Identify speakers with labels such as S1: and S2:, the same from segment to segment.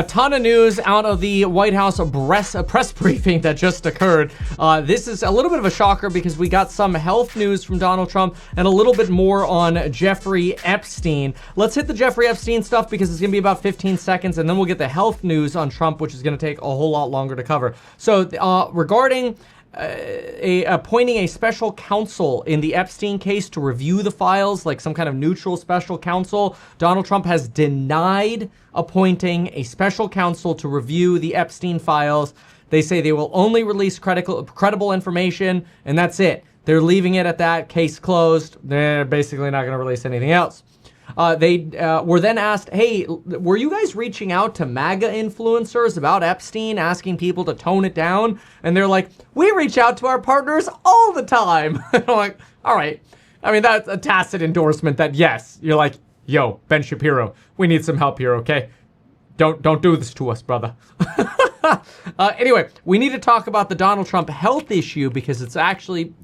S1: A ton of news out of the White House press briefing that just occurred. This is a little bit of a shocker because we got some health news from Donald Trump and a little bit more on Jeffrey Epstein. Let's hit the Jeffrey Epstein stuff because it's going to be about 15 seconds, and then we'll get the health news on Trump, which is going to take a whole lot longer to cover. So regarding appointing a special counsel in the Epstein case to review the files, like some kind of neutral special counsel, Donald Trump has denied appointing a special counsel to review the Epstein files. They say they will only release credible information, and that's it. They're leaving it at that. Case closed. They're basically not going to release anything else. They were then asked, hey, were you guys reaching out to MAGA influencers about Epstein, asking people to tone it down? And they're like, we reach out to our partners all the time. I'm like, all right. I mean, that's a tacit endorsement that, yes, you're like, yo, Ben Shapiro, we need some help here, okay? Don't do this to us, brother. Anyway, we need to talk about the Donald Trump health issue because it's actually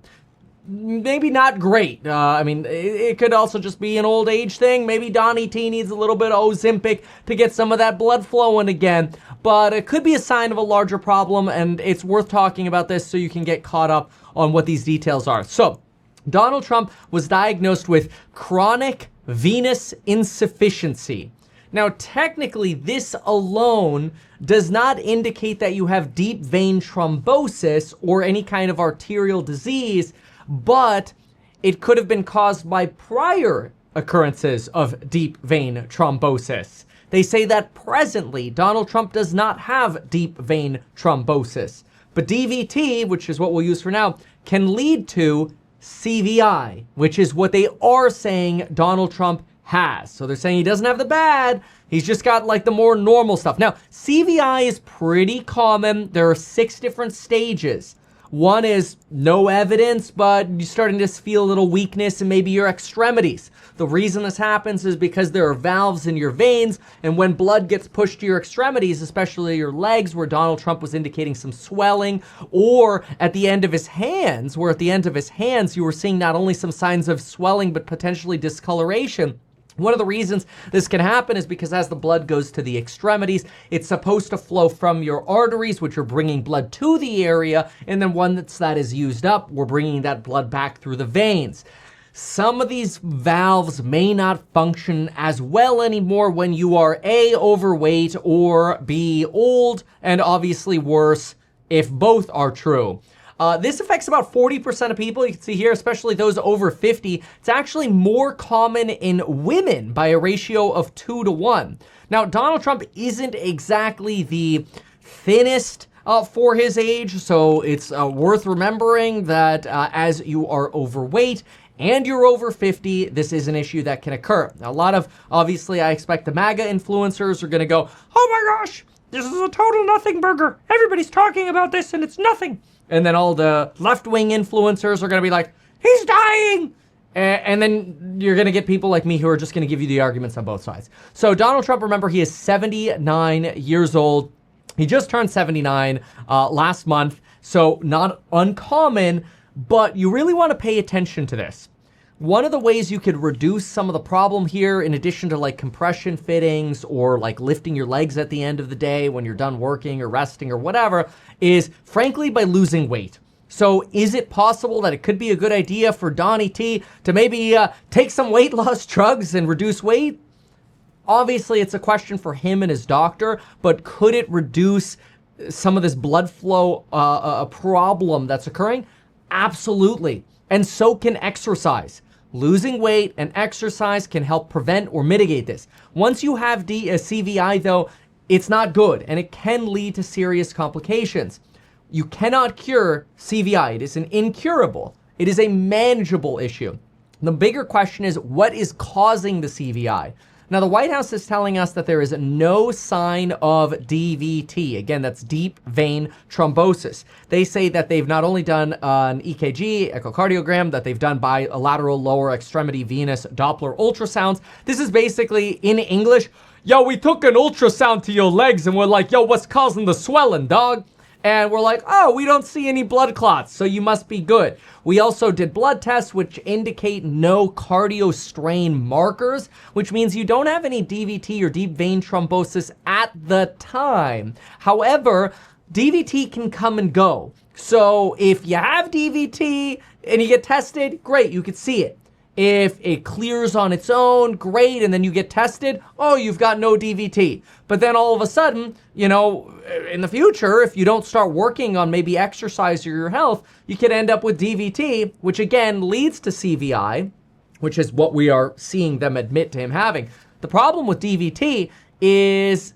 S1: maybe not great. I mean, it could also just be an old age thing. Maybe Donnie T needs a little bit of Ozempic to get some of that blood flowing again. But it could be a sign of a larger problem, and it's worth talking about this so you can get caught up on what these details are. So, Donald Trump was diagnosed with chronic venous insufficiency. Now, technically, this alone does not indicate that you have deep vein thrombosis or any kind of arterial disease, but it could have been caused by prior occurrences of deep vein thrombosis. They say that presently, Donald Trump does not have deep vein thrombosis, but DVT, which is what we'll use for now, can lead to CVI, which is what they are saying Donald Trump has. So they're saying he doesn't have the bad, he's just got like the more normal stuff. Now, CVI is pretty common. There are 6 different stages. One is no evidence, but you're starting to feel a little weakness in maybe your extremities. The reason this happens is because there are valves in your veins, and when blood gets pushed to your extremities, especially your legs, where Donald Trump was indicating some swelling, or at the end of his hands, where at the end of his hands you were seeing not only some signs of swelling, but potentially discoloration. One of the reasons this can happen is because as the blood goes to the extremities, it's supposed to flow from your arteries, which are bringing blood to the area, and then once that is used up, we're bringing that blood back through the veins. Some of these valves may not function as well anymore when you are A, overweight, or B, old, and obviously worse if both are true. This affects about 40% of people. You can see here, especially those over 50. It's actually more common in women by a ratio of 2 to 1. Now, Donald Trump isn't exactly the thinnest for his age, so it's worth remembering that as you are overweight and you're over 50, this is an issue that can occur. Now, a lot of, obviously, I expect the MAGA influencers are going to go, oh my gosh, this is a total nothing burger. Everybody's talking about this and it's nothing. And then all the left-wing influencers are going to be like, he's dying. And then you're going to get people like me who are just going to give you the arguments on both sides. So Donald Trump, remember, he is 79 years old. He just turned 79 last month. So not uncommon, but you really want to pay attention to this. One of the ways you could reduce some of the problem here, in addition to like compression fittings or like lifting your legs at the end of the day when you're done working or resting or whatever, is frankly by losing weight. So is it possible that it could be a good idea for Donnie T to maybe take some weight loss drugs and reduce weight? Obviously, it's a question for him and his doctor, but could it reduce some of this blood flow problem that's occurring? Absolutely. And so can exercise. Losing weight and exercise can help prevent or mitigate this. Once you have CVI, though, it's not good, and it can lead to serious complications. You cannot cure CVI. It is an incurable. It is a manageable issue. The bigger question is, what is causing the CVI? Now, the White House is telling us that there is no sign of DVT. Again, that's deep vein thrombosis. They say that they've not only done an EKG, echocardiogram, that they've done bilateral lower extremity venous Doppler ultrasounds. This is basically, in English, yo, we took an ultrasound to your legs and we're like, yo, what's causing the swelling, dog? And we're like, oh, we don't see any blood clots, so you must be good. We also did blood tests which indicate no cardio strain markers, which means you don't have any DVT or deep vein thrombosis at the time. However, DVT can come and go. So if you have DVT and you get tested, great, you could see it. If it clears on its own, great, and then you get tested, oh, you've got no DVT. But then all of a sudden, you know, in the future, if you don't start working on maybe exercise or your health, you could end up with DVT, which again leads to CVI, which is what we are seeing them admit to him having. The problem with DVT is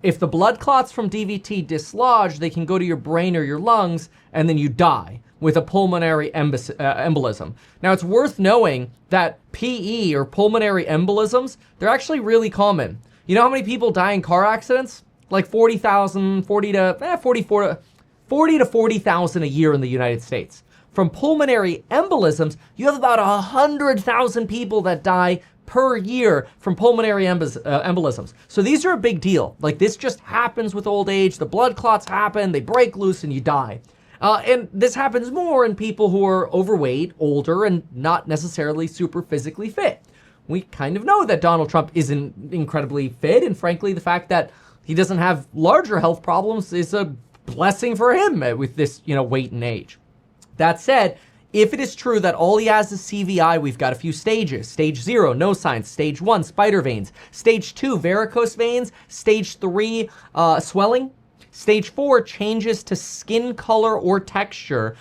S1: if the blood clots from DVT dislodge, they can go to your brain or your lungs, and then you die with a pulmonary embolism. Now, it's worth knowing that PE, or pulmonary embolisms, they're actually really common. You know how many people die in car accidents? Like 40,000, 40 to 40,000 a year in the United States. From pulmonary embolisms, you have about 100,000 people that die per year from pulmonary embolisms. So these are a big deal. Like, this just happens with old age. The blood clots happen, they break loose, and you die. And this happens more in people who are overweight, older, and not necessarily super physically fit. We kind of know that Donald Trump isn't incredibly fit, and frankly, the fact that he doesn't have larger health problems is a blessing for him with this, you know, weight and age. That said, if it is true that all he has is CVI, we've got a few stages. Stage 0, no signs. Stage 1, spider veins. Stage 2, varicose veins. Stage 3, swelling. Stage 4, changes to skin color or texture,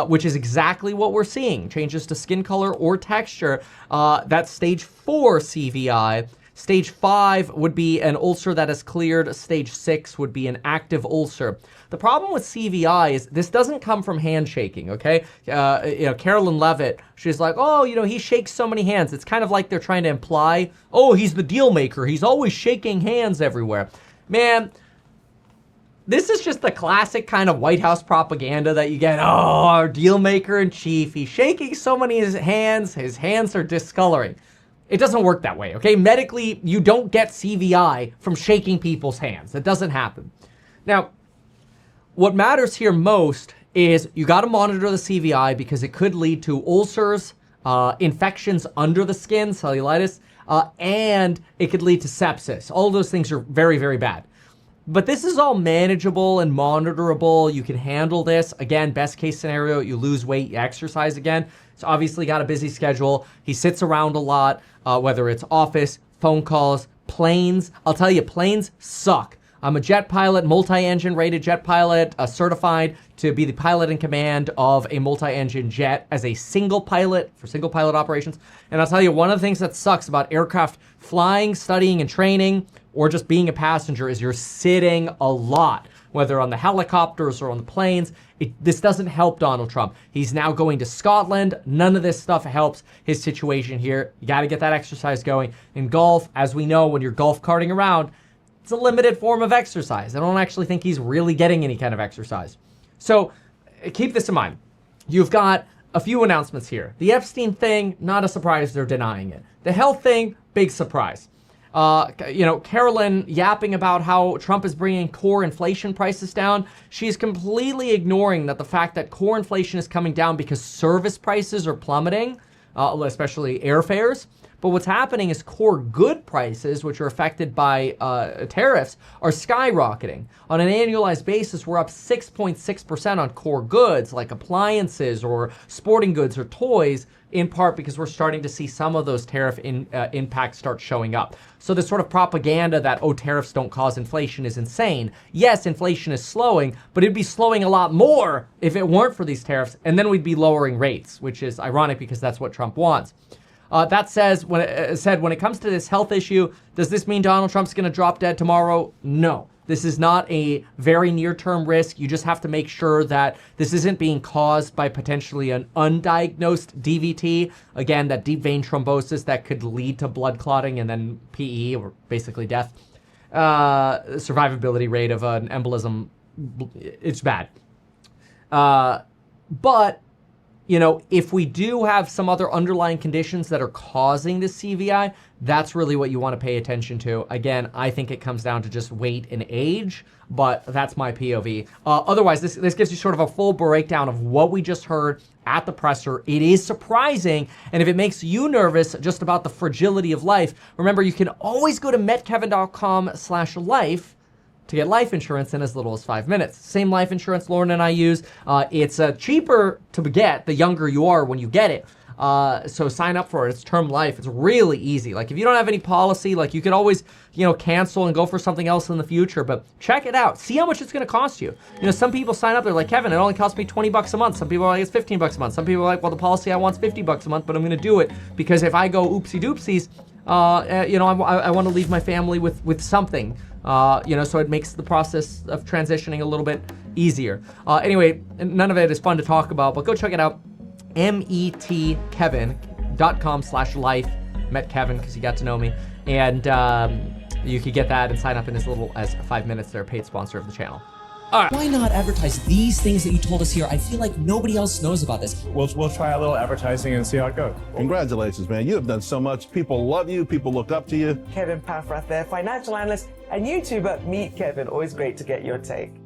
S1: which is exactly what we're seeing. Changes to skin color or texture. That's stage 4 CVI. Stage 5 would be an ulcer that is cleared. Stage 6 would be an active ulcer. The problem with CVI is this doesn't come from handshaking, okay? Carolyn Leavitt, she's like, oh, he shakes so many hands. It's kind of like they're trying to imply, oh, he's the deal maker. He's always shaking hands everywhere. Man, this is just the classic kind of White House propaganda that you get. Oh, our deal maker in chief, he's shaking so many his hands are discoloring. It doesn't work that way, okay? Medically, you don't get CVI from shaking people's hands. That doesn't happen. Now, what matters here most is you got to monitor the CVI because it could lead to ulcers, infections under the skin, cellulitis, and it could lead to sepsis. All of those things are very, very bad. But this is all manageable and monitorable. You can handle this. Again, best case scenario, you lose weight, you exercise again. He's obviously got a busy schedule. He sits around a lot, whether it's office, phone calls, planes. I'll tell you, planes suck. I'm a jet pilot, multi-engine rated jet pilot, certified to be the pilot in command of a multi-engine jet as a single pilot for single pilot operations. And I'll tell you, one of the things that sucks about aircraft flying, studying, and training, or just being a passenger, is you're sitting a lot, whether on the helicopters or on the planes. This doesn't help Donald Trump. He's now going to Scotland. None of this stuff helps his situation here. You got to get that exercise going. In golf, as we know, when you're golf carting around, it's a limited form of exercise. I don't actually think he's really getting any kind of exercise. So keep this in mind. You've got a few announcements here. The Epstein thing, not a surprise they're denying it. The health thing, big surprise. Carolyn yapping about how Trump is bringing core inflation prices down. She's completely ignoring that the fact that core inflation is coming down because service prices are plummeting, especially airfares. But what's happening is core good prices, which are affected by tariffs, are skyrocketing. On an annualized basis, we're up 6.6% on core goods like appliances or sporting goods or toys, in part because we're starting to see some of those tariff impacts start showing up. So this sort of propaganda that, oh, tariffs don't cause inflation is insane. Yes, inflation is slowing, but it'd be slowing a lot more if it weren't for these tariffs, and then we'd be lowering rates, which is ironic because that's what Trump wants. That says, when it comes to this health issue, does this mean Donald Trump's going to drop dead tomorrow? No. This is not a very near-term risk. You just have to make sure that this isn't being caused by potentially an undiagnosed DVT. Again, that deep vein thrombosis that could lead to blood clotting and then PE, or basically death. Survivability rate of an embolism, it's bad. But you know, if we do have some other underlying conditions that are causing the CVI, that's really what you want to pay attention to. Again, I think it comes down to just weight and age, but that's my POV. Otherwise, this gives you sort of a full breakdown of what we just heard at the presser. It is surprising, and if it makes you nervous just about the fragility of life, remember you can always go to metkevin.com/life to get life insurance in as little as 5 minutes. Same life insurance Lauren and I use. It's cheaper to get the younger you are when you get it. So sign up for it. It's term life. It's really easy. Like if you don't have any policy, like you could always, you know, cancel and go for something else in the future, but check it out. See how much it's going to cost you. You know, some people sign up, they're like, Kevin, it only costs me 20 bucks a month. Some people are like, it's 15 bucks a month. Some people are like, well, the policy I want is 50 bucks a month, but I'm going to do it because if I go oopsie doopsies, you know, I want to leave my family with something, you know, so it makes the process of transitioning a little bit easier. Anyway, none of it is fun to talk about, but go check it out. metkevin.com/life, met Kevin because you got to know me, and you could get that and sign up in as little as 5 minutes. They're a paid sponsor of the channel. All right.
S2: Why not advertise these things that you told us here? I feel like nobody else knows about this.
S3: We'll try a little advertising and see how it goes.
S4: Congratulations, man. You have done so much. People love you. People look up to you.
S5: Kevin Paffrath there, financial analyst and YouTuber. Meet Kevin. Always great to get your take.